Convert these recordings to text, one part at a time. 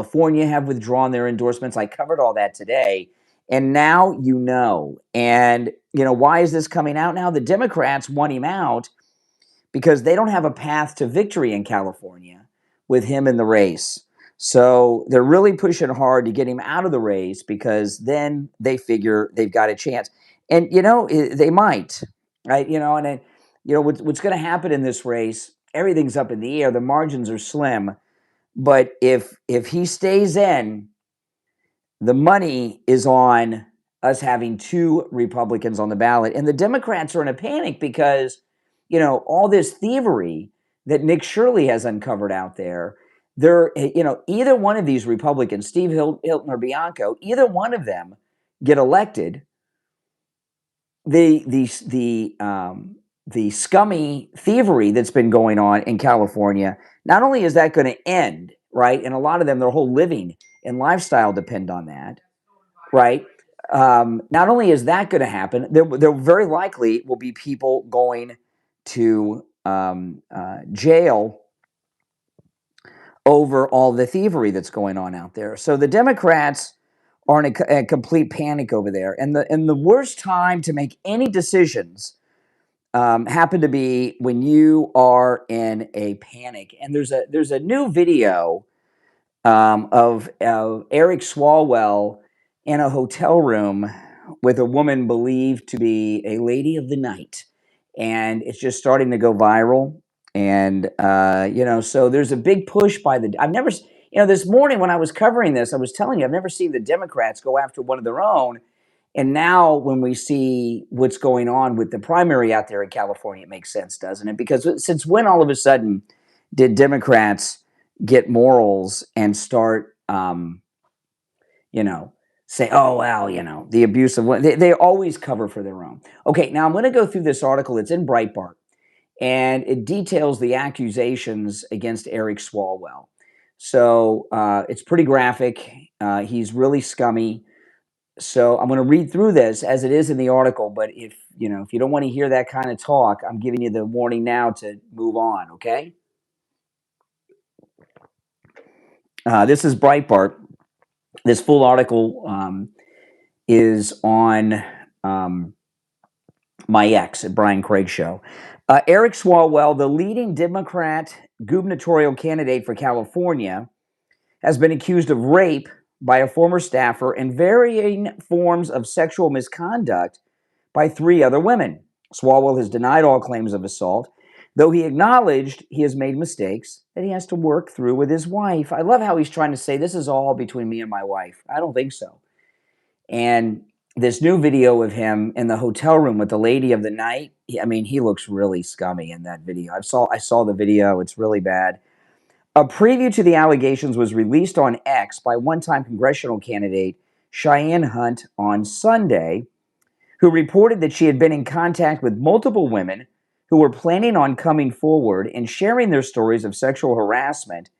California have withdrawn their endorsements. I covered all that today. And now you know. And, why is this coming out now? The Democrats want him out because they don't have a path to victory in California with him in the race. So they're really pushing hard to get him out of the race because then they figure they've got a chance. And, they might, right? What's going to happen in this race, everything's up in the air. The margins are slim. But if he stays in, the money is on us having 2 Republicans on the ballot. And the Democrats are in a panic because, all this thievery that Nick Shirley has uncovered out there, either one of these Republicans, Steve Hilton or Bianco, either one of them get elected, the scummy thievery that's been going on in California, not only is that going to end, right? And a lot of them, their whole living and lifestyle depend on that, right? Not only is that going to happen, there very likely will be people going to jail over all the thievery that's going on out there. So the Democrats are in a complete panic over there. And the worst time to make any decisions happen to be when you are in a panic. And there's a new video of Eric Swalwell in a hotel room with a woman believed to be a lady of the night. And it's just starting to go viral. And, so there's a big push by I've never, this morning when I was covering this, I was telling you, I've never seen the Democrats go after one of their own. And now when we see what's going on with the primary out there in California, it makes sense, doesn't it? Because since when all of a sudden did Democrats get morals and start, say, oh, well, the abuse of women, they always cover for their own. Okay, now I'm going to go through this article. It's in Breitbart, and it details the accusations against Eric Swalwell. So it's pretty graphic. He's really scummy. So I'm going to read through this as it is in the article. But if you don't want to hear that kind of talk, I'm giving you the warning now to move on. Okay. This is Breitbart. This full article is on my ex at Brian Craig Show. Eric Swalwell, the leading Democrat gubernatorial candidate for California, has been accused of rape by a former staffer and varying forms of sexual misconduct by 3 other women. Swalwell has denied all claims of assault, though he acknowledged he has made mistakes that he has to work through with his wife. I love how he's trying to say this is all between me and my wife. I don't think so. And this new video of him in the hotel room with the lady of the night, he looks really scummy in that video. I saw the video. It's really bad. A preview to the allegations was released on X by one-time congressional candidate Cheyenne Hunt on Sunday, who reported that she had been in contact with multiple women who were planning on coming forward and sharing their stories of sexual harassment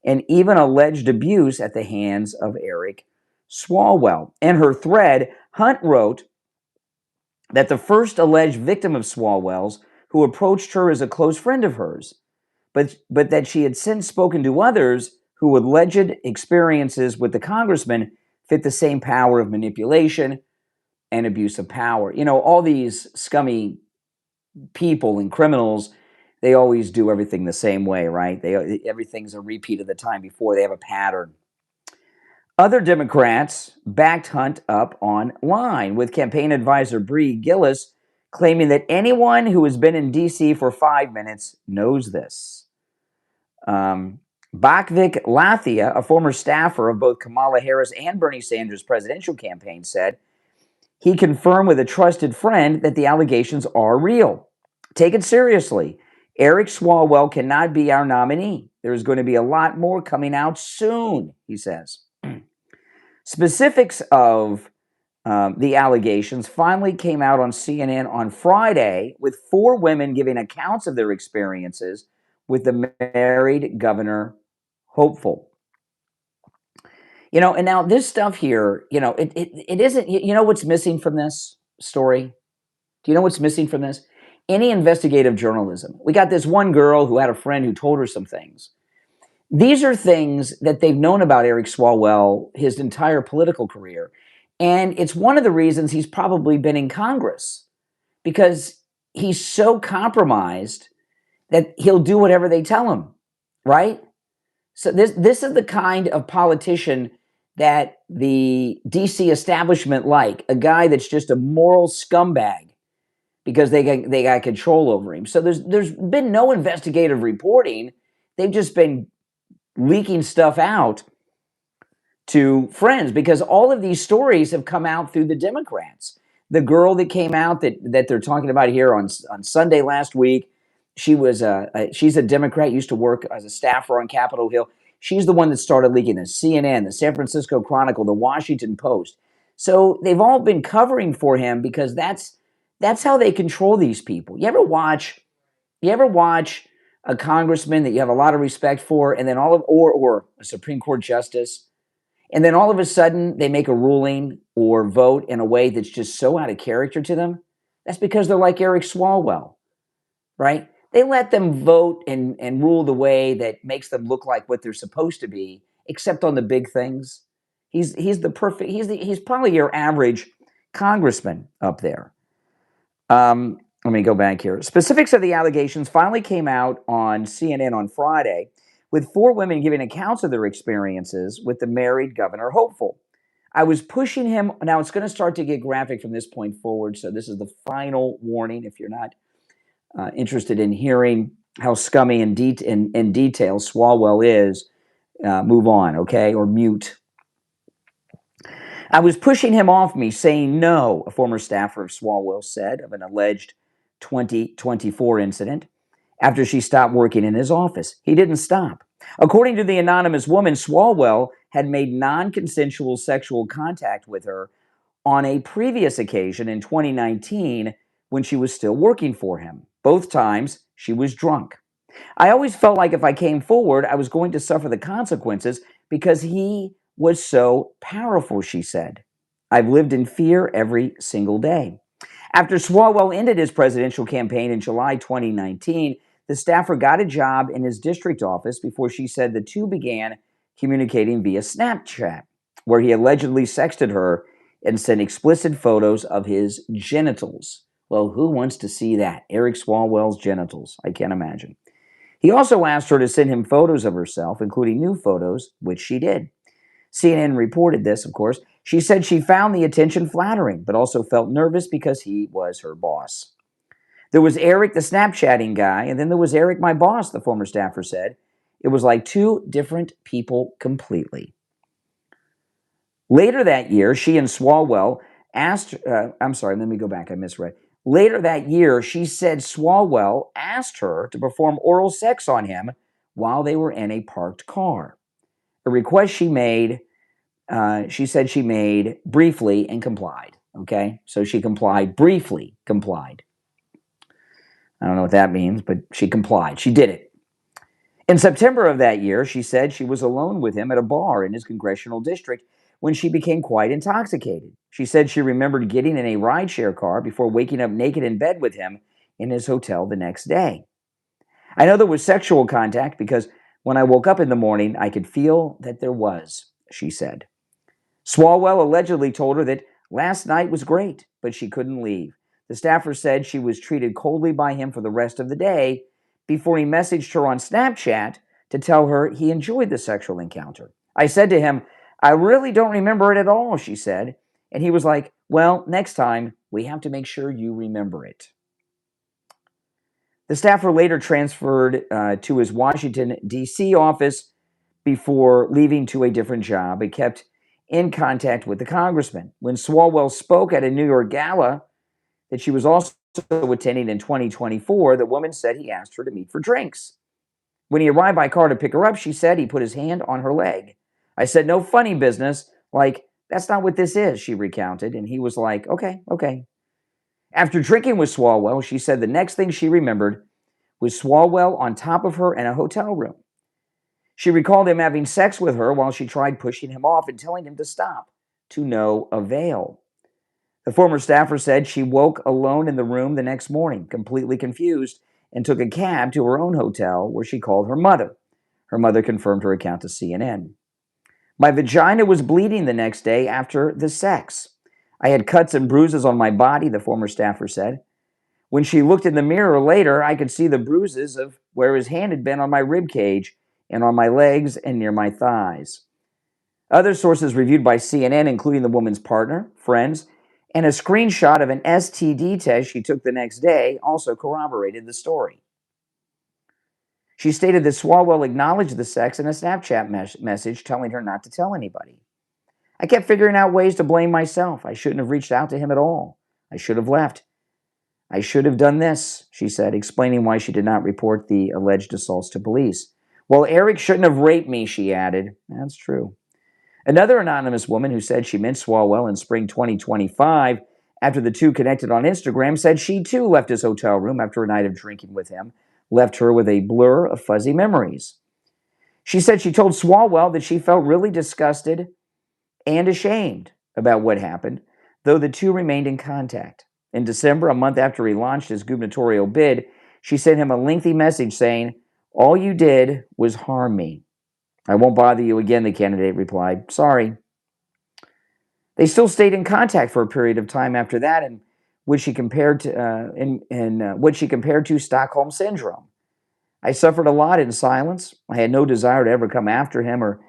and even alleged abuse at the hands of Eric Swalwell. In her thread, Hunt wrote that the first alleged victim of Swalwell's, who approached her as a close friend of hers, but that she had since spoken to others who alleged experiences with the congressman fit the same power of manipulation and abuse of power. All these scummy people and criminals, they always do everything the same way, right? Everything's a repeat of the time before. They have a pattern. Other Democrats backed Hunt up online, with campaign advisor Bree Gillis claiming that anyone who has been in D.C. for 5 minutes knows this. Bakvik Lathia, a former staffer of both Kamala Harris and Bernie Sanders' presidential campaign, said he confirmed with a trusted friend that the allegations are real. Take it seriously. Eric Swalwell cannot be our nominee. There's going to be a lot more coming out soon, he says. Specifics of the allegations finally came out on CNN on Friday, with 4 women giving accounts of their experiences with the married governor hopeful. And now this stuff here, it isn't, what's missing from this story? Do you know what's missing from this? Any investigative journalism. We got this one girl who had a friend who told her some things. These are things that they've known about Eric Swalwell his entire political career. And it's one of the reasons he's probably been in Congress, because he's so compromised that he'll do whatever they tell him, right? So this is the kind of politician that the DC establishment like, a guy that's just a moral scumbag because they got control over him. So there's been no investigative reporting. They've just been leaking stuff out to friends, because all of these stories have come out through the Democrats. The girl that came out that they're talking about here on Sunday last week, she's a Democrat, used to work as a staffer on Capitol Hill. She's the one that started leaking this. CNN, the San Francisco Chronicle, the Washington Post. So they've all been covering for him because that's how they control these people. You ever watch a congressman that you have a lot of respect for, and then or a Supreme Court justice, and then all of a sudden they make a ruling or vote in a way that's just so out of character to them? That's because they're like Eric Swalwell, right? They let them vote and rule the way that makes them look like what they're supposed to be, except on the big things. He's probably your average congressman up there. Let me go back here. Specifics of the allegations finally came out on CNN on Friday, with 4 women giving accounts of their experiences with the married governor hopeful. I was pushing him. Now it's going to start to get graphic from this point forward, so this is the final warning. If you're not interested in hearing how scummy in detail Swalwell is, move on, okay, or mute. I was pushing him off me, saying no, a former staffer of Swalwell said of an alleged 2024 incident after she stopped working in his office. He didn't stop. According to the anonymous woman, Swalwell had made non-consensual sexual contact with her on a previous occasion in 2019 when she was still working for him. Both times, she was drunk. I always felt like if I came forward, I was going to suffer the consequences because he was so powerful, she said. I've lived in fear every single day. After Swalwell ended his presidential campaign in July 2019, the staffer got a job in his district office before she said the two began communicating via Snapchat, where he allegedly sexted her and sent explicit photos of his genitals. Well, who wants to see that? Eric Swalwell's genitals. I can't imagine. He also asked her to send him photos of herself, including new photos, which she did. CNN reported this, of course. She said she found the attention flattering, but also felt nervous because he was her boss. There was Eric, the Snapchatting guy, and then there was Eric, my boss, the former staffer said. It was like 2 different people completely. Later that year, she and Swalwell asked, let me go back, I misread. Later that year, she said Swalwell asked her to perform oral sex on him while they were in a parked car. A request she said she made briefly and complied. Okay, so she briefly complied. I don't know what that means, but she complied. She did it. In September of that year, she said she was alone with him at a bar in his congressional district when she became quite intoxicated. She said she remembered getting in a rideshare car before waking up naked in bed with him in his hotel the next day. I know there was sexual contact because when I woke up in the morning, I could feel that there was, she said. Swalwell allegedly told her that last night was great, but she couldn't leave. The staffer said she was treated coldly by him for the rest of the day before he messaged her on Snapchat to tell her he enjoyed the sexual encounter. I said to him, I really don't remember it at all, she said. And he was like, well, next time we have to make sure you remember it. The staffer later transferred to his Washington, D.C. office before leaving to a different job and kept in contact with the congressman. When Swalwell spoke at a New York gala that she was also attending in 2024, the woman said he asked her to meet for drinks. When he arrived by car to pick her up, she said he put his hand on her leg. I said, no funny business. Like, that's not what this is, she recounted. And he was like, okay. After drinking with Swalwell, she said the next thing she remembered was Swalwell on top of her in a hotel room. She recalled him having sex with her while she tried pushing him off and telling him to stop, to no avail. The former staffer said she woke alone in the room the next morning, completely confused, and took a cab to her own hotel where she called her mother. Her mother confirmed her account to CNN. My vagina was bleeding the next day after the sex. I had cuts and bruises on my body, the former staffer said. When she looked in the mirror later, I could see the bruises of where his hand had been on my rib cage and on my legs and near my thighs. Other sources reviewed by CNN, including the woman's partner, friends, and a screenshot of an STD test she took the next day, also corroborated the story. She stated that Swalwell acknowledged the sex in a Snapchat message telling her not to tell anybody. I kept figuring out ways to blame myself. I shouldn't have reached out to him at all. I should have left. I should have done this, she said, explaining why she did not report the alleged assaults to police. Well, Eric shouldn't have raped me, she added. That's true. Another anonymous woman who said she met Swalwell in spring 2025 after the two connected on Instagram said she too left his hotel room after a night of drinking with him, left her with a blur of fuzzy memories. She said she told Swalwell that she felt really disgusted and ashamed about what happened, though the two remained in contact. In December, a month after he launched his gubernatorial bid, she sent him a lengthy message saying, "All you did was harm me." "I won't bother you again," the candidate replied. "Sorry." They still stayed in contact for a period of time after that, in which she compared to Stockholm Syndrome. "I suffered a lot in silence. I had no desire to ever come after him or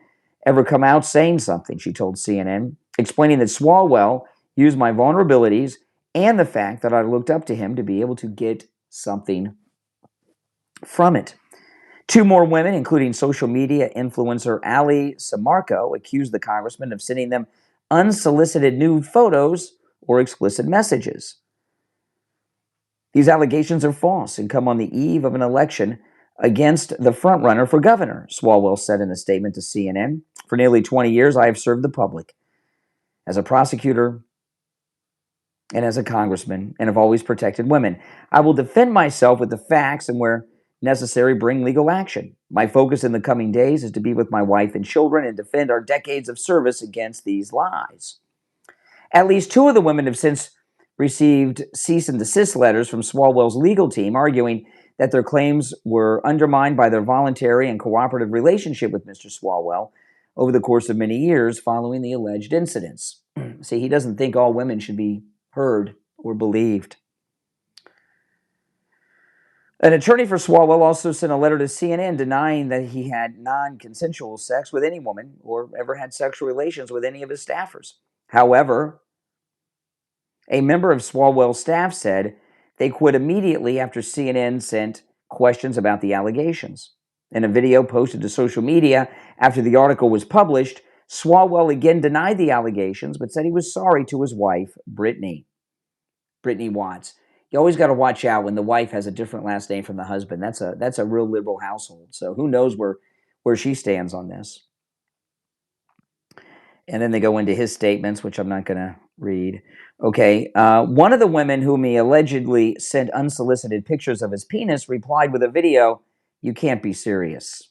ever come out saying something," she told CNN, explaining that Swalwell used my vulnerabilities and the fact that I looked up to him to be able to get something from it. Two more women, including social media influencer Ali Samarco, accused the congressman of sending them unsolicited nude photos or explicit messages. These allegations are false and come on the eve of an election against the frontrunner for governor, Swalwell said in a statement to CNN. "For nearly 20 years, I have served the public as a prosecutor and as a congressman, and have always protected women. I will defend myself with the facts and, where necessary, bring legal action. My focus in the coming days is to be with my wife and children and defend our decades of service against these lies." At least two of the women have since received cease and desist letters from Swalwell's legal team, arguing that their claims were undermined by their voluntary and cooperative relationship with Mr. Swalwell over the course of many years following the alleged incidents. See, he doesn't think all women should be heard or believed. An attorney for Swalwell also sent a letter to CNN denying that he had non-consensual sex with any woman or ever had sexual relations with any of his staffers. However, a member of Swalwell's staff said they quit immediately after CNN sent questions about the allegations. In a video posted to social media after the article was published, Swalwell again denied the allegations, but said he was sorry to his wife, Brittany Watts. You always got to watch out when the wife has a different last name from the husband. That's a real liberal household. So who knows where she stands on this. And then they go into his statements, which I'm not going to read. Okay. One of the women whom he allegedly sent unsolicited pictures of his penis replied with a video, "You can't be serious."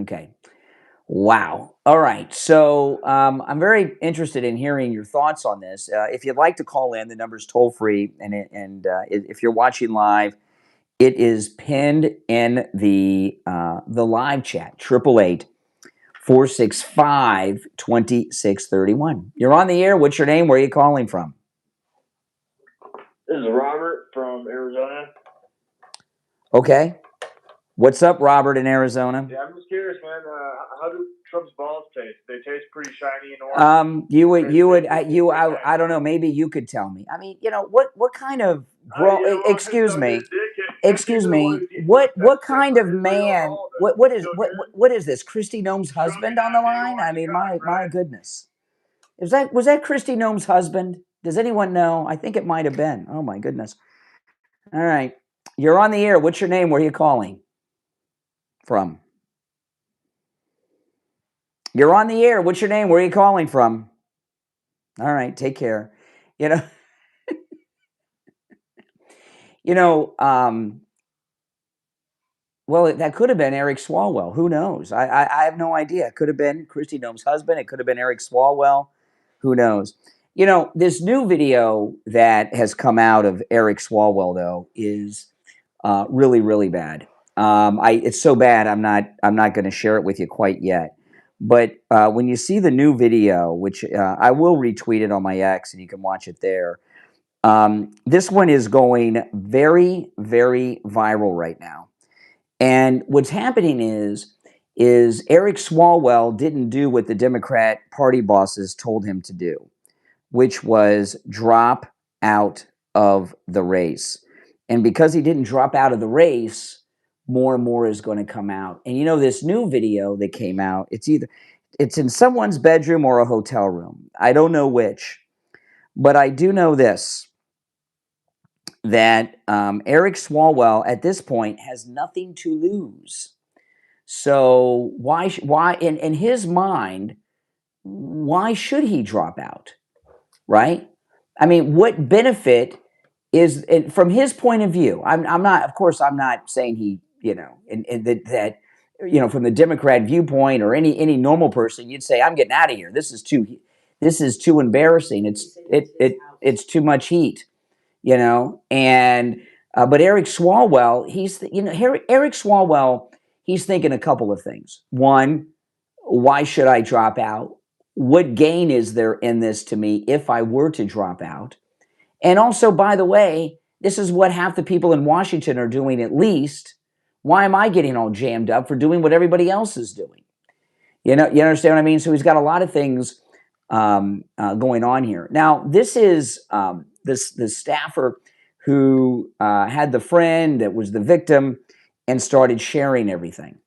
Okay. Wow. All right. So I'm very interested in hearing your thoughts on this. If you'd like to call in, the number's toll free, and if you're watching live, it is pinned in the live chat. 888-465-2631. You're on the air. What's your name? Where are you calling from? This is Robert from Arizona. Okay. What's up, Robert in Arizona? Yeah, I'm just curious, man. How do Trump's balls taste? They taste pretty shiny and orange. I don't know. Maybe you could tell me. I mean, what kind of excuse me. What kind of man? What is this? Kristi Noem's husband on the line? I mean, my goodness. Was that Kristi Noem's husband? Does anyone know? I think it might have been. Oh my goodness. All right. You're on the air. What's your name? Where are you calling from? You're on the air. What's your name? Where are you calling from? All right. Take care. Well, that could have been Eric Swalwell. Who knows? I have no idea. It could have been Kristi Noem's husband. It could have been Eric Swalwell. Who knows? This new video that has come out of Eric Swalwell, though, is really, really bad. It's so bad. I'm not going to share it with you quite yet. But when you see the new video, which I will retweet it on my X, and you can watch it there. This one is going very, very viral right now. And what's happening is Eric Swalwell didn't do what the Democrat party bosses told him to do, which was drop out of the race. And because he didn't drop out of the race, more and more is going to come out. And you know, this new video that came out, it's in someone's bedroom or a hotel room. I don't know which, but I do know this, that Eric Swalwell at this point has nothing to lose. So why in his mind, why should he drop out? Right? I mean, what benefit is, from his point of view? I'm not, of course, I'm not saying he, and that from the Democrat viewpoint or any normal person, you'd say, I'm getting out of here. This is too embarrassing. It's too much heat, and but Eric Swalwell, Eric Swalwell, he's thinking a couple of things. One, why should I drop out? What gain is there in this to me if I were to drop out? And also, by the way, this is what half the people in Washington are doing at least. Why am I getting all jammed up for doing what everybody else is doing? You understand what I mean? So he's got a lot of things going on here. Now, this is the staffer who had the friend that was the victim and started sharing everything.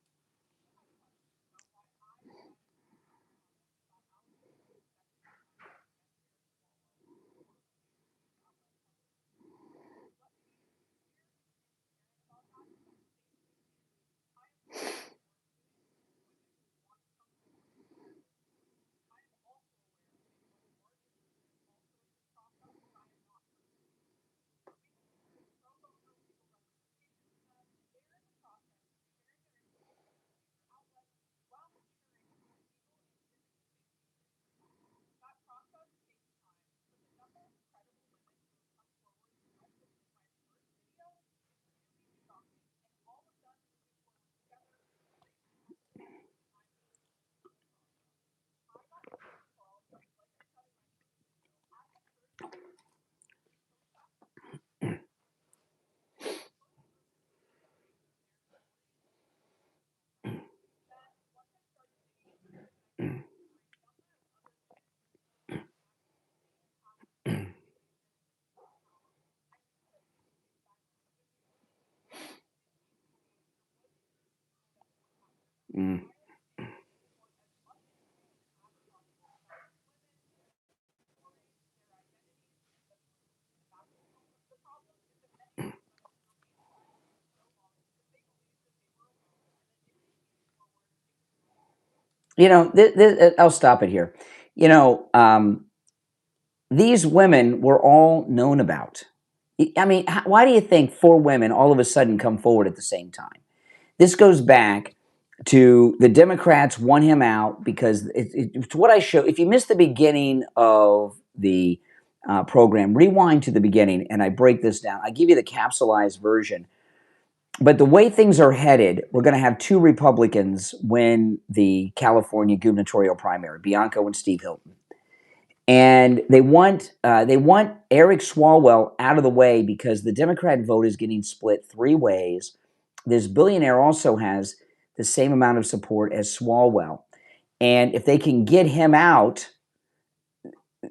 Mm. I'll stop it here. These women were all known about. I mean, why do you think 4 women all of a sudden come forward at the same time? This goes back to the Democrats want him out because it's what I show. If you missed the beginning of the program, rewind to the beginning and I break this down. I give you the capsulized version. But the way things are headed, we're going to have 2 Republicans win the California gubernatorial primary, Bianco and Steve Hilton. And they want Eric Swalwell out of the way because the Democrat vote is getting split 3 ways. This billionaire also has the same amount of support as Swalwell. And if they can get him out,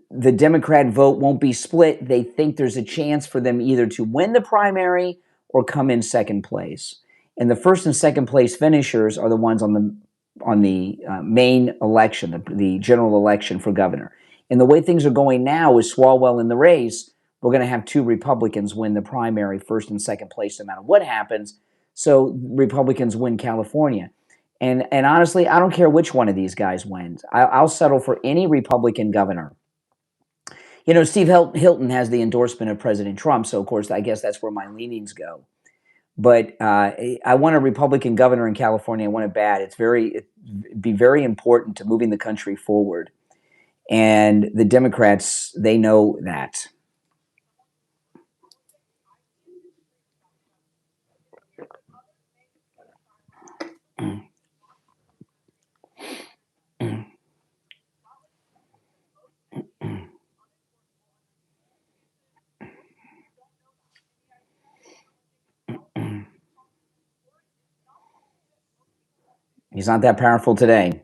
the Democrat vote won't be split. They think there's a chance for them either to win the primary or come in second place. And the first and second place finishers are the ones on the main election, the general election for governor. And the way things are going now is Swalwell in the race, we're going to have 2 Republicans win the primary, first and second place, no matter what happens. So Republicans win California. And honestly, I don't care which one of these guys wins. I'll settle for any Republican governor. Steve Hilton has the endorsement of President Trump, so of course, I guess that's where my leanings go. But I want a Republican governor in California. I want it bad. It'd be very important to moving the country forward. And the Democrats, they know that. He's not that powerful today.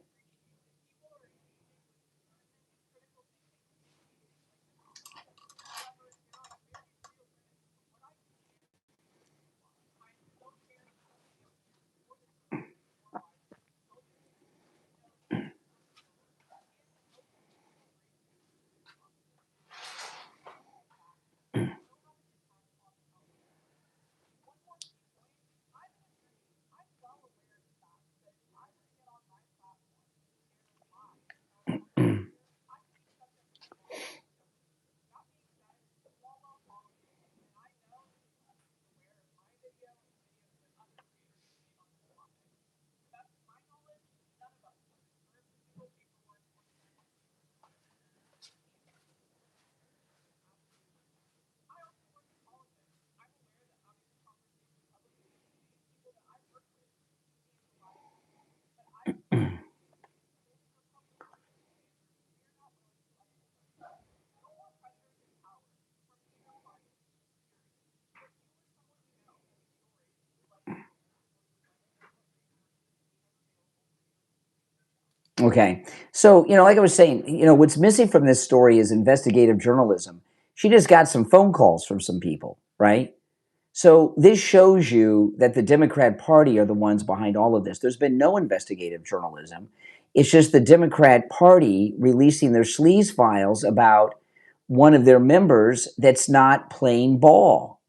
Okay. So, like I was saying, what's missing from this story is investigative journalism. She just got some phone calls from some people, right? So this shows you that the Democrat Party are the ones behind all of this. There's been no investigative journalism. It's just the Democrat Party releasing their sleaze files about one of their members that's not playing ball.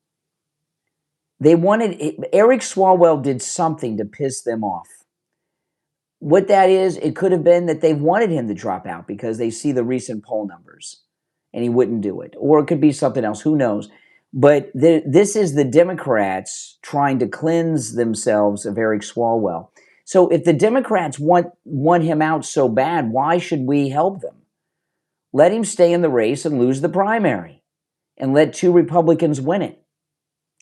They wanted Eric Swalwell did something to piss them off. What that is, it could have been that they wanted him to drop out because they see the recent poll numbers and he wouldn't do it. Or it could be something else. Who knows? But this is the Democrats trying to cleanse themselves of Eric Swalwell. So if the Democrats want him out so bad, why should we help them? Let him stay in the race and lose the primary and let two Republicans win it.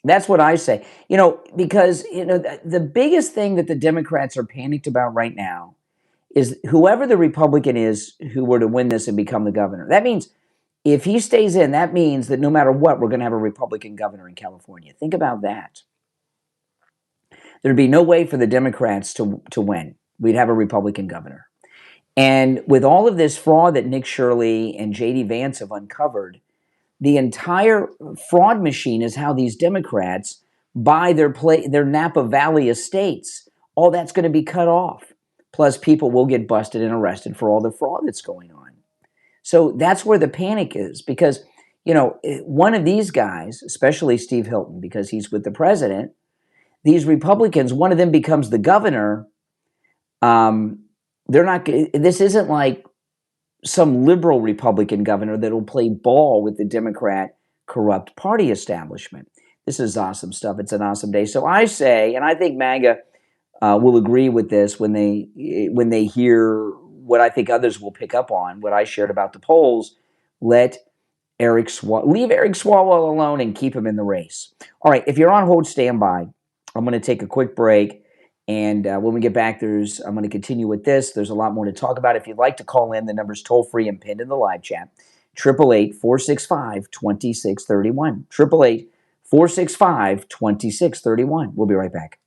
That's what I say. Because the biggest thing that the Democrats are panicked about right now is whoever the Republican is who were to win this and become the governor. That means if he stays in, that means that no matter what, we're going to have a Republican governor in California. Think about that. There'd be no way for the Democrats to win. We'd have a Republican governor. And with all of this fraud that Nick Shirley and J.D. Vance have uncovered, the entire fraud machine is how these Democrats buy their Napa Valley estates. All that's going to be cut off. Plus, people will get busted and arrested for all the fraud that's going on. So that's where the panic is because, one of these guys, especially Steve Hilton, because he's with the president, these Republicans, one of them becomes the governor. This isn't like some liberal Republican governor that will play ball with the Democrat corrupt party establishment. This is awesome stuff. It's an awesome day. So I say, and I think MAGA will agree with this when they hear what I think others will pick up on, what I shared about the polls. Leave Eric Swalwell alone and keep him in the race. All right, if you're on hold, stand by. I'm going to take a quick break. And when we get back, I'm going to continue with this. There's a lot more to talk about. If you'd like to call in, the number's toll-free and pinned in the live chat. 888-465-2631. 888-465-2631. We'll be right back.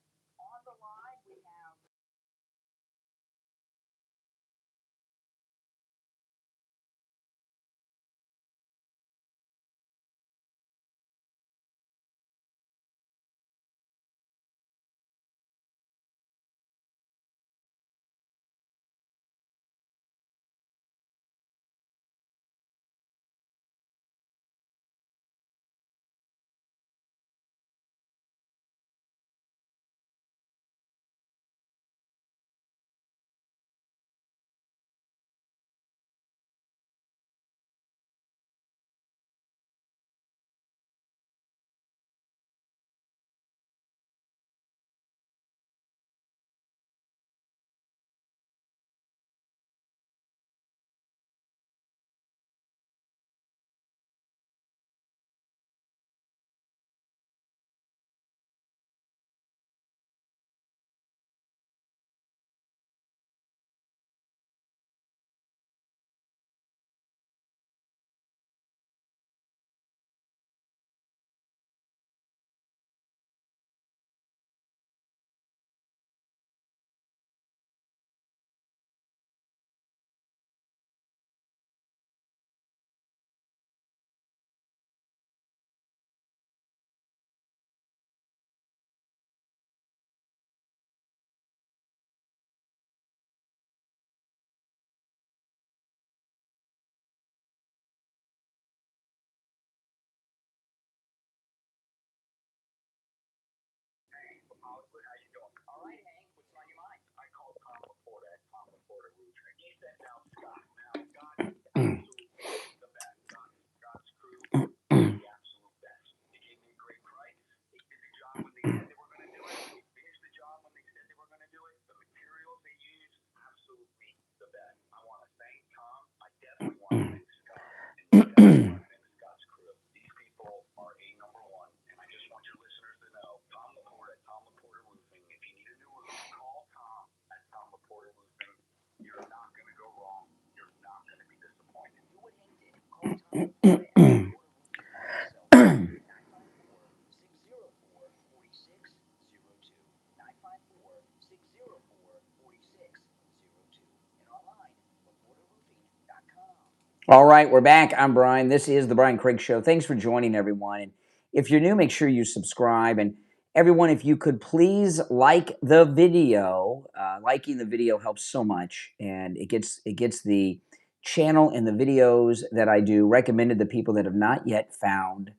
All right, we're back. I'm Brian. This is the Brian Craig Show. Thanks for joining, everyone. And if you're new, make sure you subscribe. And everyone, if you could please like the video. Liking the video helps so much, and it gets the channel and the videos that I do recommended to people that have not yet found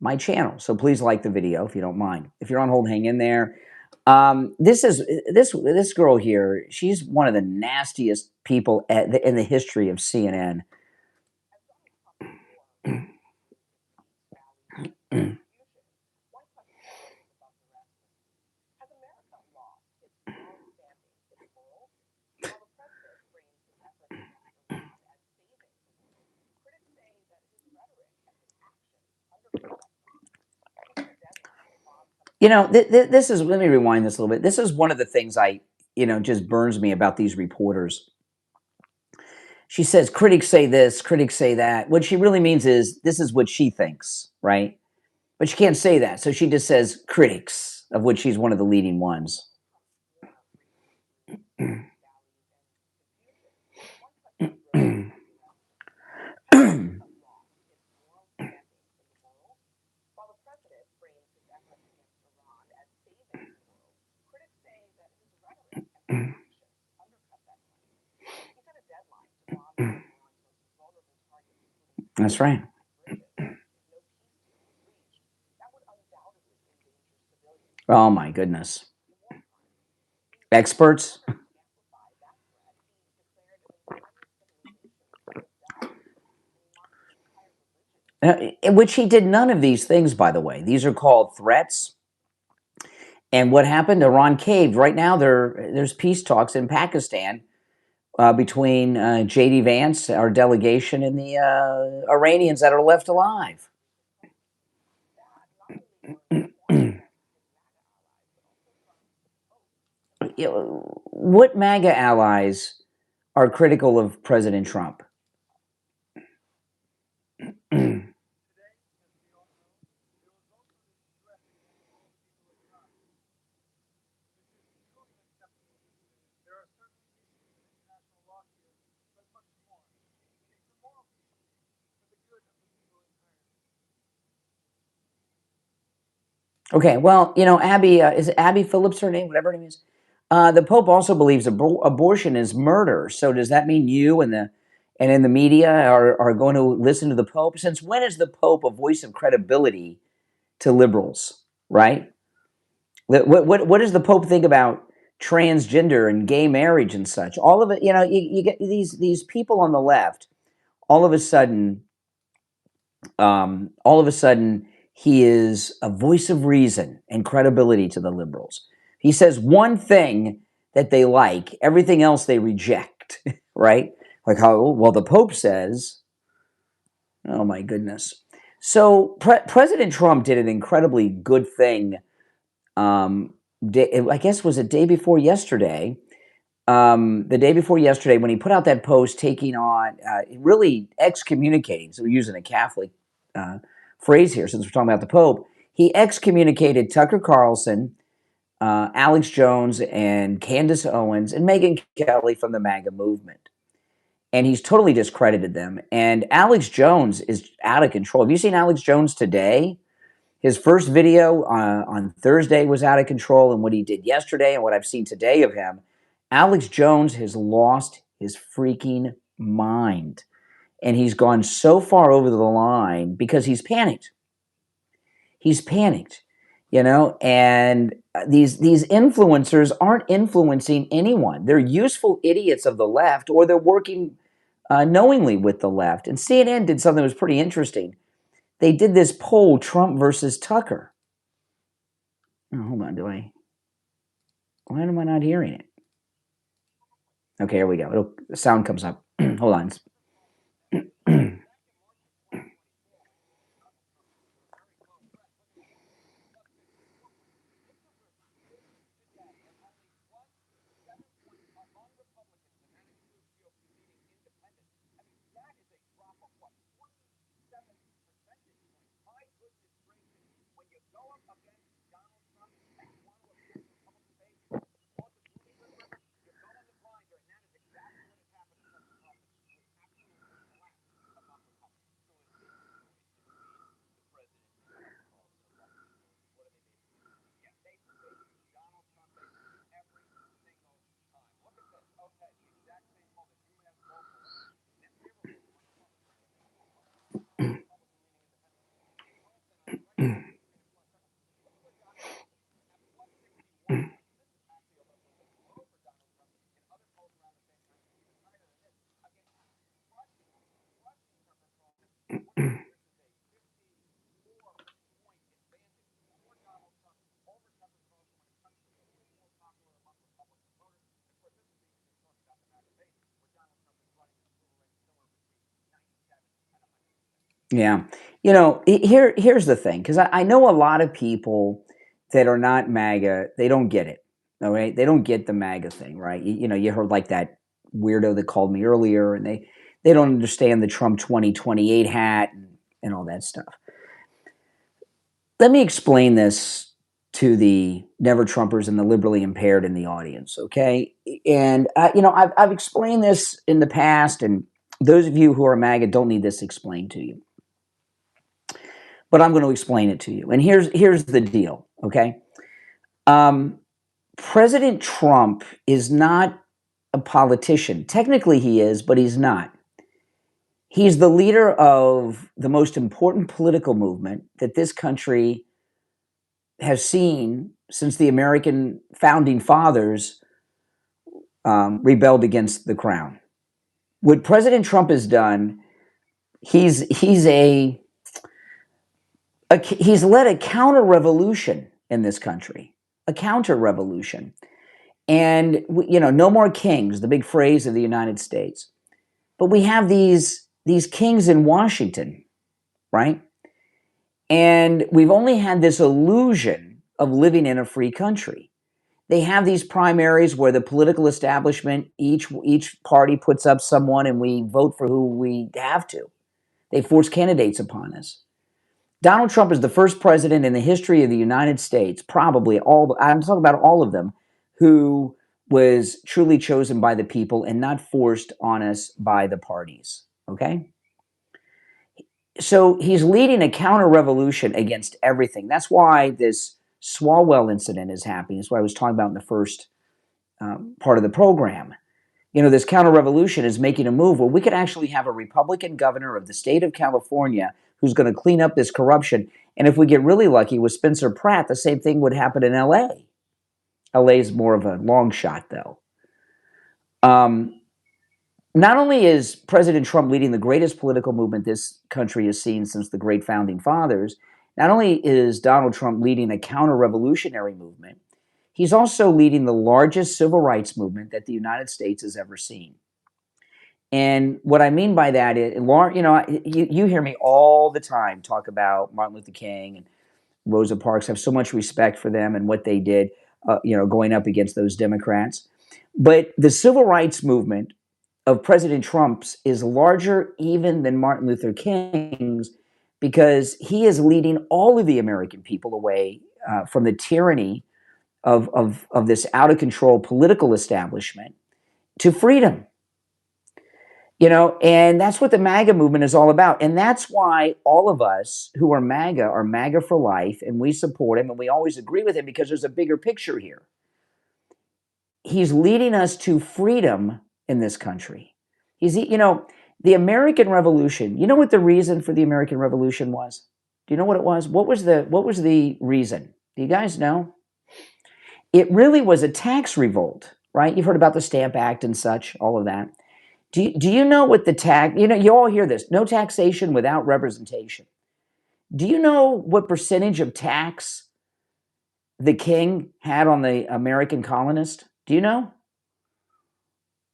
my channel. So please like the video if you don't mind. If you're on hold, hang in there. This girl here. She's one of the nastiest people in the history of CNN. You know, this is, let me rewind this a little bit. This is one of the things just burns me about these reporters. She says, critics say this, critics say that. What she really means is, this is what she thinks, right? But she can't say that. So she just says critics, of which she's one of the leading ones. That's right. Oh my goodness. Experts. Which he did none of these things, by the way. These are called threats. And what happened? Iran caved. Right now, there's peace talks in Pakistan between J.D. Vance, our delegation, and the Iranians that are left alive. What MAGA allies are critical of President Trump? Okay, well, Abby, is it Abby Phillips her name? Whatever her name is. The Pope also believes abortion is murder. So does that mean you and in the media are going to listen to the Pope? Since when is the Pope a voice of credibility to liberals, right? What does the Pope think about transgender and gay marriage and such? All of it, you get these people on the left. All of a sudden, he is a voice of reason and credibility to the liberals. He says one thing that they like, everything else they reject, right? Like the Pope says, oh my goodness. So President Trump did an incredibly good thing. I guess was it day before yesterday. The day before yesterday, when he put out that post taking on, really excommunicating, so we're using a Catholic phrase here since we're talking about the Pope, he excommunicated Tucker Carlson, Alex Jones, and Candace Owens, and Megyn Kelly from the MAGA movement. And he's totally discredited them. And Alex Jones is out of control. Have you seen Alex Jones today? His first video on Thursday was out of control, and what he did yesterday and what I've seen today of him, Alex Jones has lost his freaking mind. And he's gone so far over the line because he's panicked. He's panicked. you know, and these influencers aren't influencing anyone. They're useful idiots of the left, or they're working knowingly with the left. And CNN did something that was pretty interesting. They did this poll, Trump versus Tucker. Oh, hold on, why am I not hearing it? Okay, here we go. The sound comes up. Hold on. Yeah. You know, here's the thing, because I know a lot of people that are not MAGA, they don't get it. All right. They don't get the MAGA thing, right? You know, you heard like that weirdo that called me earlier, and they don't understand the Trump 2028 hat and all that stuff. Let me explain this to the never Trumpers and the liberally impaired in the audience, okay? And you know, I've explained this in the past, and those of you who are MAGA don't need this explained to you. But I'm going to explain it to you. And here's the deal, okay? President Trump is not a politician. Technically he is, but he's not. He's the leader of the most important political movement that this country has seen since the American founding fathers rebelled against the crown. What President Trump has done, he's led a counter revolution in this country, a counter revolution. And, you know, no more kings, the big phrase of the United States. But we have these kings in Washington, right? And we've only had this illusion of living in a free country. They have these primaries where the political establishment, each party puts up someone and we vote for who we have to. They force candidates upon us. Donald Trump is the first president in the history of the United States, probably I'm talking about all of them, who was truly chosen by the people and not forced on us by the parties, okay? So he's leading a counter-revolution against everything. That's why this Swalwell incident is happening. That's what I was talking about in the first part of the program. You know, this counter-revolution is making a move where we could actually have a Republican governor of the state of California who's going to clean up this corruption. And if we get really lucky with Spencer Pratt, the same thing would happen in L.A. L.A. is more of a long shot, though. Not only is President Trump leading the greatest political movement this country has seen since the great founding fathers, not only is Donald Trump leading a counter-revolutionary movement, he's also leading the largest civil rights movement that the United States has ever seen. And what I mean by that is, you know, you hear me all the time talk about Martin Luther King and Rosa Parks. I have so much respect for them and what they did, you know, going up against those Democrats. But the civil rights movement of President Trump's is larger even than Martin Luther King's, because he is leading all of the American people away from the tyranny of this out of control political establishment to freedom. You know, and that's what the MAGA movement is all about. And that's why all of us who are MAGA for life, and we support him and we always agree with him because there's a bigger picture here. He's leading us to freedom in this country. You know, the American Revolution, you know what the reason for the American Revolution was? Do you know what it was? What was the reason? Do you guys know? It really was a tax revolt, right? You've heard about the Stamp Act and such, all of that. Do you know what the tax, you all hear this, no taxation without representation. Do you know what percentage of tax the king had on the American colonist? Do you know?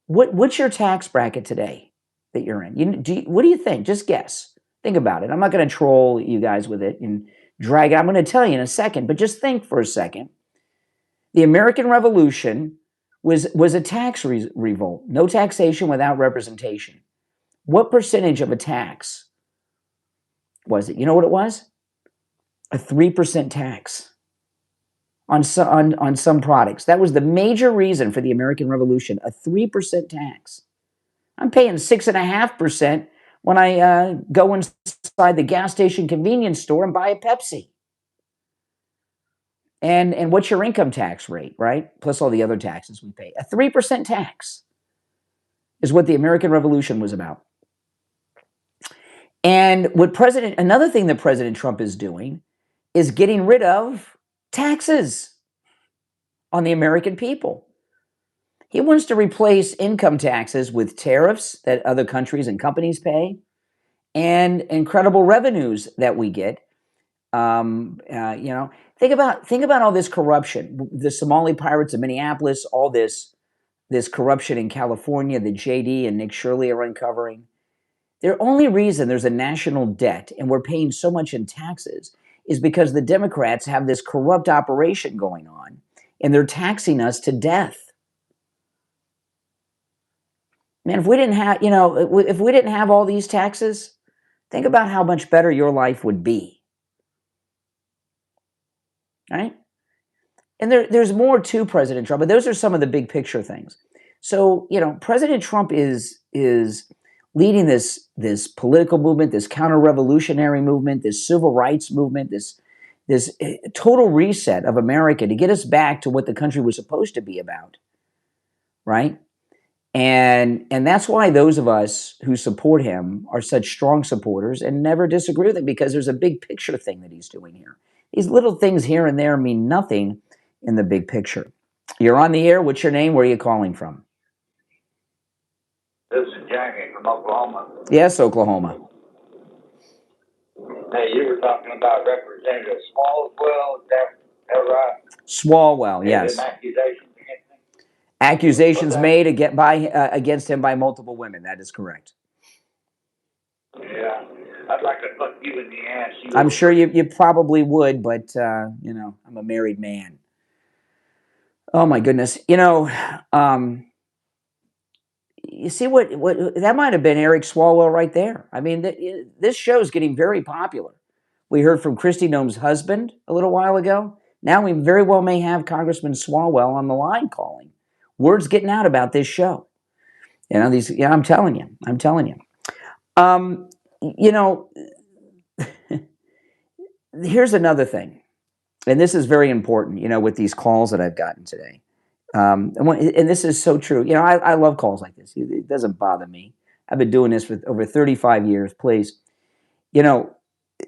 What's your tax bracket today that you're in? What do you think? Just guess. Think about it. I'm not going to troll you guys with it and drag it. I'm going to tell you in a second, but just think for a second. The American Revolution was a tax revolt. No taxation without representation. What percentage of a tax was it? You know what it was? A 3% tax on some products. That was the major reason for the American Revolution, a 3% tax. I'm paying 6.5% when I go inside the gas station convenience store and buy a Pepsi. And what's your income tax rate, right? Plus all the other taxes we pay. A 3% tax is what the American Revolution was about. And another thing that President Trump is doing is getting rid of taxes on the American people. He wants to replace income taxes with tariffs that other countries and companies pay and incredible revenues that we get. Think about all this corruption, the Somali pirates in Minneapolis, all this corruption in California that JD and Nick Shirley are uncovering. The only reason there's a national debt and we're paying so much in taxes is because the Democrats have this corrupt operation going on and they're taxing us to death. Man, if we didn't have all these taxes, think about how much better your life would be. Right? And there's more to President Trump, but those are some of the big picture things. So, President Trump is leading this political movement, this counter-revolutionary movement, this civil rights movement, this total reset of America to get us back to what the country was supposed to be about, right? And that's why those of us who support him are such strong supporters and never disagree with him, because there's a big picture thing that he's doing here. These little things here and there mean nothing in the big picture. You're on the air. What's your name? Where are you calling from? This is Jamie from Oklahoma. Yes, Oklahoma. Hey, you were talking about Representative Swalwell, is that right? Swalwell, yes. Accusations made against him by multiple women. That is correct. Yeah, I'd like to fuck you in the ass. I'm sure you probably would, but I'm a married man. Oh my goodness, you see what that might have been Eric Swalwell right there. I mean, this show is getting very popular. We heard from Kristi Noem's husband a little while ago. Now we very well may have Congressman Swalwell on the line calling. Word's getting out about this show. I'm telling you. Here's another thing, and this is very important, with these calls that I've gotten today. And this is so true. I love calls like this. It doesn't bother me. I've been doing this for over 35 years, please.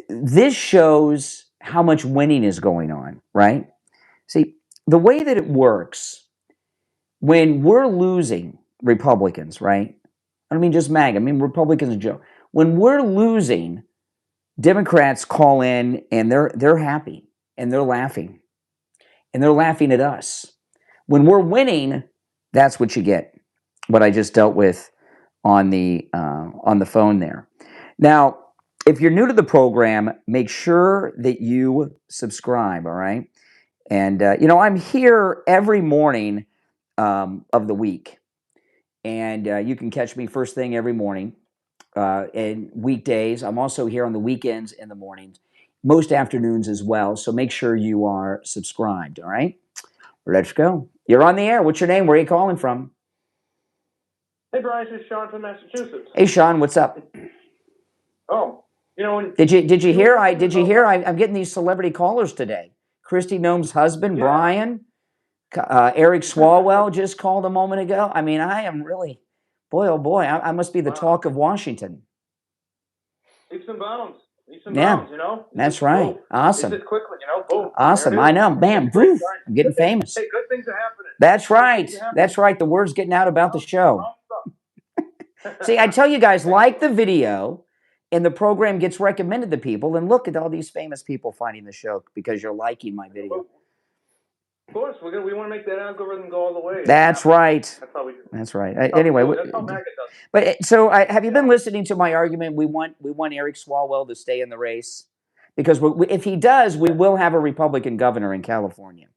This shows how much winning is going on, right? See, the way that it works, when we're losing Republicans, right? I don't mean just MAGA, I mean Republicans in general. When we're losing, Democrats call in and they're happy and they're laughing. And they're laughing at us. When we're winning, that's what you get. What I just dealt with on the phone there. Now, if you're new to the program, make sure that you subscribe, all right? And, I'm here every morning of the week. And you can catch me first thing every morning and weekdays. I'm also here on the weekends in the mornings, most afternoons as well. So make sure you are subscribed, all right? Let's go. You're on the air. What's your name? Where are you calling from? Hey, Bryce, it's Sean from Massachusetts. Hey, Sean, what's up? Oh, did you hear? I'm getting these celebrity callers today. Kristi Noem's husband, yeah. Brian, Eric Swalwell just called a moment ago. I mean, I am really, boy, oh boy, I must be the talk of Washington. Leaps and bounds. leaps and bounds, That's right. Awesome. Just quickly, boom. Awesome. I know. Bam. Boom. I'm getting famous. Hey, good things are happening. That's right. That's right. The word's getting out about the show. See, I tell you guys, like the video, and the program gets recommended to people, and look at all these famous people finding the show because you're liking my video. Of course, we want to make that algorithm go all the way. That's right. That's how we do. That's right. Anyway, that's how MAGA does. But so have you been listening to my argument? We want Eric Swalwell to stay in the race because if he does, we will have a Republican governor in California.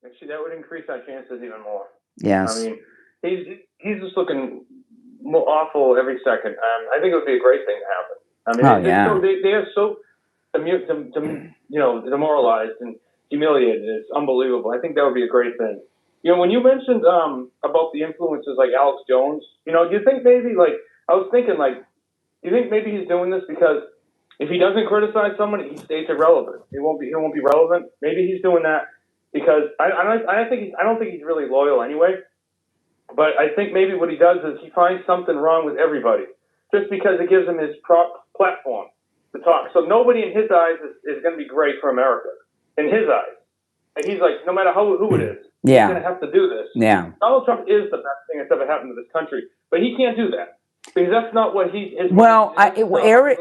Actually, that would increase our chances even more. Yes. I mean, he's just looking more awful every second. I think it would be a great thing to happen. I mean, they are so demoralized and humiliated. It's unbelievable. I think that would be a great thing. When you mentioned about the influences like Alex Jones, do you think maybe I was thinking do you think maybe he's doing this because if he doesn't criticize someone, he stays irrelevant. He won't be relevant. Maybe he's doing that because I don't think he's really loyal anyway. But I think maybe what he does is he finds something wrong with everybody just because it gives him his platform to talk. So nobody in his eyes is going to be great for America. In his eyes. And he's like, no matter who it is, he's going to have to do this. Yeah. Donald Trump is the best thing that's ever happened to this country. But he can't do that. Because that's not what Eric,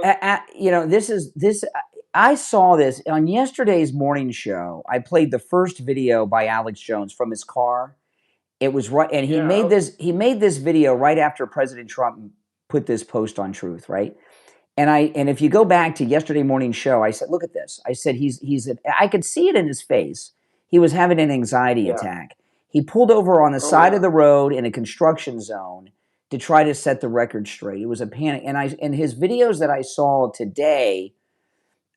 I saw this on yesterday's morning show. I played the first video by Alex Jones from his car. It was right, and he made this video right after President Trump put this post on Truth, right? And if you go back to yesterday morning show, I said, look at this. I said I could see it in his face. He was having an anxiety attack. He pulled over on the side of the road in a construction zone to try to set the record straight. It was a panic. And his videos that I saw today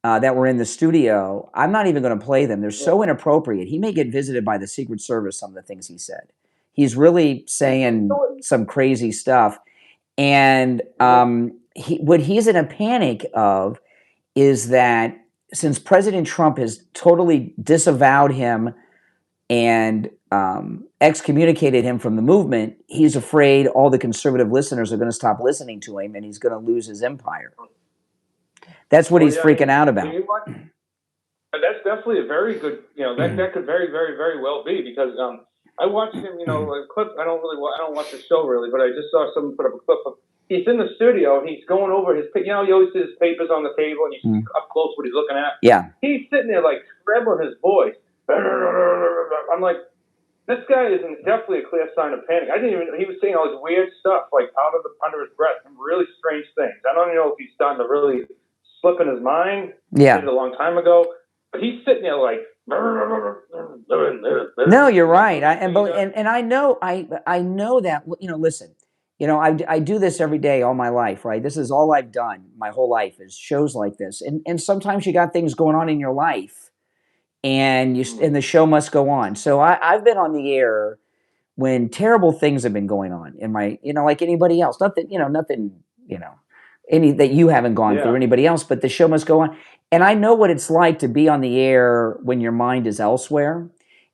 that were in the studio, I'm not even going to play them. They're so inappropriate. He may get visited by the Secret Service, some of the things he said. He's really saying some crazy stuff. And what he's in a panic of is that since President Trump has totally disavowed him and excommunicated him from the movement, he's afraid all the conservative listeners are going to stop listening to him and he's going to lose his empire. That's what he's freaking out about. That's definitely a very good, that could very, very, very well be because I watched him, a clip. I don't watch the show really, but I just saw someone put up a clip of. He's in the studio and he's going over his, you always see his papers on the table and you see up close what he's looking at. Yeah. He's sitting there trembling his voice. I'm like, this guy is definitely a clear sign of panic. I didn't even. He was saying all this weird stuff under his breath, some really strange things. I don't even know if he's starting to really slip in his mind. Yeah. He did it a long time ago, but he's sitting there No, you're right. And I know that. Listen. I do this every day all my life, right? This is all I've done my whole life is shows like this. And sometimes you got things going on in your life and the show must go on. So I've been on the air when terrible things have been going on in my, like anybody else, nothing any that you haven't gone through, anybody else, but the show must go on. And I know what it's like to be on the air when your mind is elsewhere.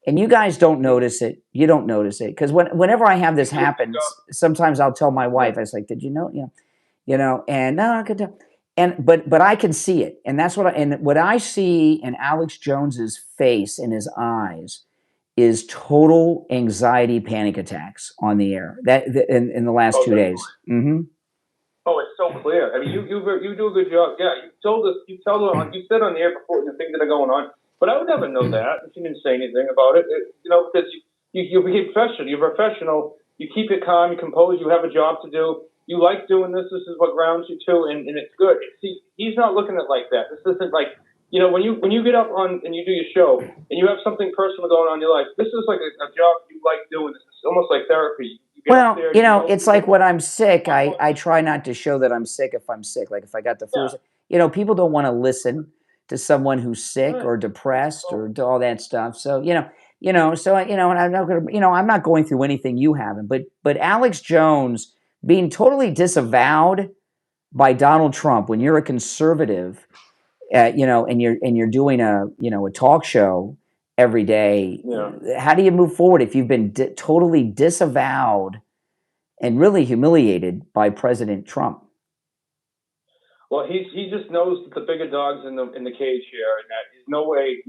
And you guys don't notice it. You don't notice it because whenever I have this happen, sometimes I'll tell my wife, I was like, "Did you know?" And no, I could tell. But I can see it, and that's what I see in Alex Jones's face and his eyes is total anxiety, panic attacks on the air. That in the last 2 days. Mm-hmm. Oh, it's so clear. I mean, you do a good job. Yeah, you said on the air before the things that are going on. But I would never know that if you didn't say anything about it. Because you became professional. You're professional. You keep it calm. You compose. You have a job to do. You like doing this. This is what grounds you to, and it's good. See, he's not looking at it like that. This isn't like when you get up on and you do your show and you have something personal going on in your life. This is like a job you like doing. This is almost like therapy. Well, it's like when I'm sick. I try not to show that I'm sick if I'm sick. Like if I got the flu. People don't want to listen to someone who's sick or depressed or all that stuff. So, and I'm not going to, I'm not going through anything you haven't, but Alex Jones being totally disavowed by Donald Trump when you're a conservative, and you're doing a talk show every day. How do you move forward if you've been totally disavowed and really humiliated by President Trump? Well, he just knows that the bigger dogs in the cage here, and that there's no way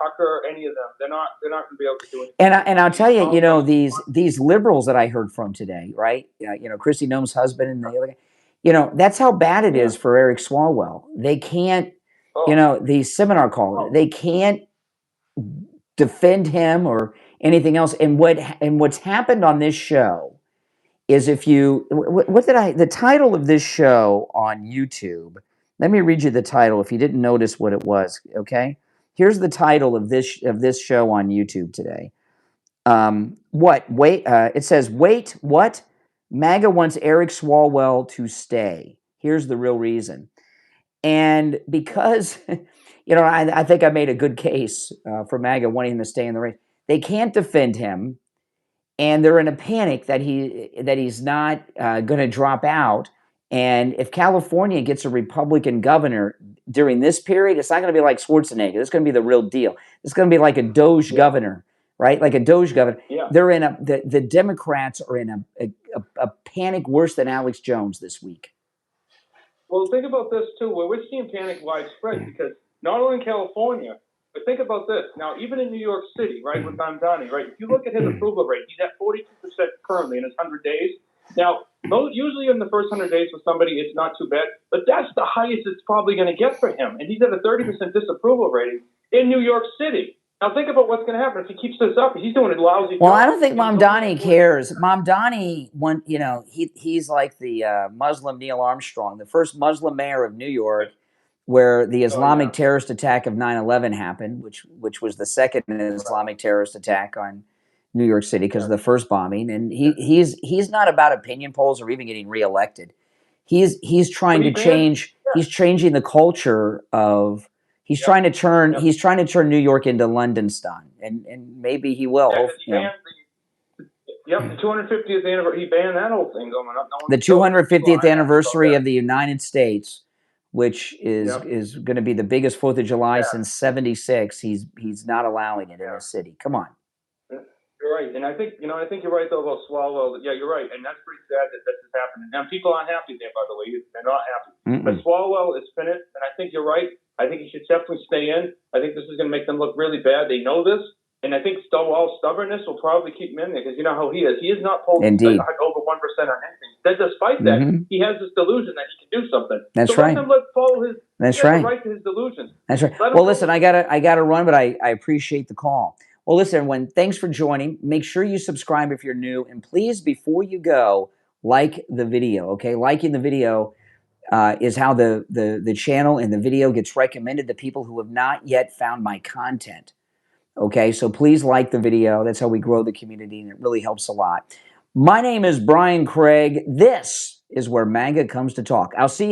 Tucker, any of them, they're not going to be able to do it. And I'll tell you, you know, these liberals that I heard from today, right? You know, Kristi Noem's husband and the other guy, you know, that's how bad it is for Eric Swalwell. They can't, you know, these seminar callers, they can't defend him or anything else. And what's happened on this show is, if you, the title of this show on YouTube, let me read you the title if you didn't notice what it was, okay? Here's the title of this show on YouTube today. It says, wait, what? MAGA wants Eric Swalwell to stay. Here's the real reason. And because, you know, I think I made a good case for MAGA wanting him to stay in the race. They can't defend him, and they're in a panic that he's not going to drop out. And if California gets a Republican governor during this period, it's not going to be like Schwarzenegger. It's going to be the real deal. It's going to be like a Doge governor, right? Like a Doge governor. Yeah. They're in the Democrats are in a panic worse than Alex Jones this week. Well, think about this too. We're seeing panic widespread because not only in California, but think about this. Now, even in New York City, right, with Mamdani, right, if you look at his approval rate, he's at 42% currently in his 100 days. Now, usually in the first 100 days with somebody, it's not too bad, but that's the highest it's probably going to get for him. And he's at a 30% disapproval rating in New York City. Now, think about what's going to happen if he keeps this up. He's doing a lousy job. Well, I don't think Mamdani cares. Mamdani, you know, he's like the Muslim Neil Armstrong, the first Muslim mayor of New York, where the Islamic terrorist attack of 9/11 happened, which was the second Islamic terrorist attack on New York City because of the first bombing. And he's not about opinion polls or even getting reelected. He's trying to change. He's changing the culture of. He's trying to turn. He's trying to turn New York into Londonstan, and maybe he will. The 250th anniversary. He banned that whole thing going up. The 250th anniversary of the United States, which is going to be the biggest 4th of July since '76. He's not allowing it in the city. Come on. You're right, and I think you're right though about Swalwell. Yeah, you're right, and that's pretty sad that this is happening. And people aren't happy there, by the way. They're not happy. But Swalwell is finished, and I think you're right. I think he should definitely stay in. I think this is going to make them look really bad. They know this, and I think Swalwell's stubbornness will probably keep him in there because you know how he is. He is not pulled over 1% on anything. That despite that, he has this delusion that he can do something. That's right. Let him follow his. That's right. Right to his delusions. That's right. Well, listen, I gotta run, but I appreciate the call. Well, listen, everyone, thanks for joining. Make sure you subscribe if you're new. And please, before you go, like the video, okay? Liking the video is how the channel and the video gets recommended to people who have not yet found my content, okay? So please like the video. That's how we grow the community, and it really helps a lot. My name is Brian Craig. This is where MAGA comes to talk. I'll see you.